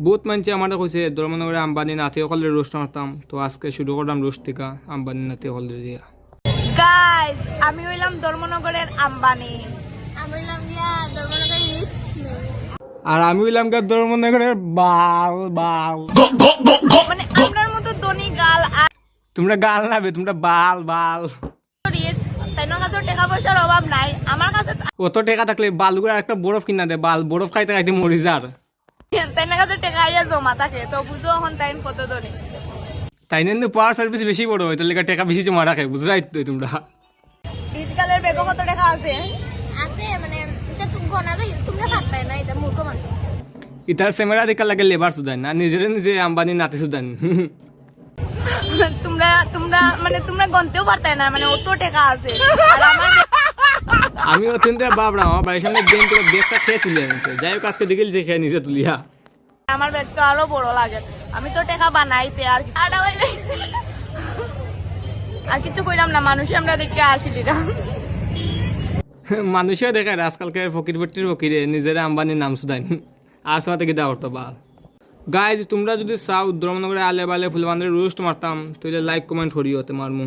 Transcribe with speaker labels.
Speaker 1: বহুত মানুষে আমার কইছে ধর্মনগরে আম্বানি নাতি সকলের রোস্ট মারতাম, তো আজকে শুরু করলাম রোস্ট থেকে আম্বানি নাতি সকলের দিয়া।
Speaker 2: গাইস, আমি হইলাম ধর্মনগরের আম্বানি।
Speaker 3: আমি হইলাম গিয়া ধর্মনগর রিচ।
Speaker 1: আর আমি হইলাম গা ধর্মনগরের বাল বাল।
Speaker 2: মানে আপনার মতো ধনী গাল আর
Speaker 1: তোমরা গাল নাবে, তোমরা বাল বাল।
Speaker 2: রিচ, তাইনোর কাছে টাকা পয়সার অভাব নাই। আমার কাছে
Speaker 1: অত টাকা থাকলে বালগুলো একটা বরফ কিনা দে, বাল বরফ খাইতে খাইতে মরি যার।
Speaker 2: তাইনোর কাছে টাকা আইয়া জমা থাকে, তো বুঝো এখন তাইন কত ধনী।
Speaker 1: তাই না পাওয়ার সার্ভিস বেশি বড় হয়, তাহলে টাকা বেশি জমা রাখে, বুঝলাই তো তোমরা।
Speaker 2: শীতকালের বেগও কত টাকা আছে?
Speaker 3: আছে মানে এটা তো গনাবে তোমরা পারতাই না, এটা মূর্খ মানুষ।
Speaker 1: ইতার ক্যামেরা দেখা লাগে লেবার সুদান না, নিজের নিজে আম্বানি নাতি সুদান।
Speaker 2: তোমরা তোমরা মানে তোমরা গনতেও পারতাই না, মানে অত টাকা আছে। আর আমার
Speaker 1: আমি অত্যন্ত বাবরা, আমার বাড়ির সামনে বেন থেকে বেগটা খেয়ে তুলে আনছে, যাই হোক আজকে দেখেল যে খেয়ে নিচে তুলিয়া।
Speaker 2: আমার ব্যাগ তো আরো বড় লাগে। আমি তো টাকা বানাইতে আর আর কিছু কইলাম না, মানুষ আমরা দেখে আসিলিরা।
Speaker 1: মানুষেও দেখায় আজকালকার ফকির ভর্তির ফকিরে নিজের আম্বানির নাম সুদান, আর সাথে কি দেওয়া করতো বা। গাইজ, তোমরা যদি চাও ধর্মনগরে আলে বালে ফুলবান্ধের রোস্ট মারতাম, তাহলে লাইক কমেন্ট করিও তোমার মু।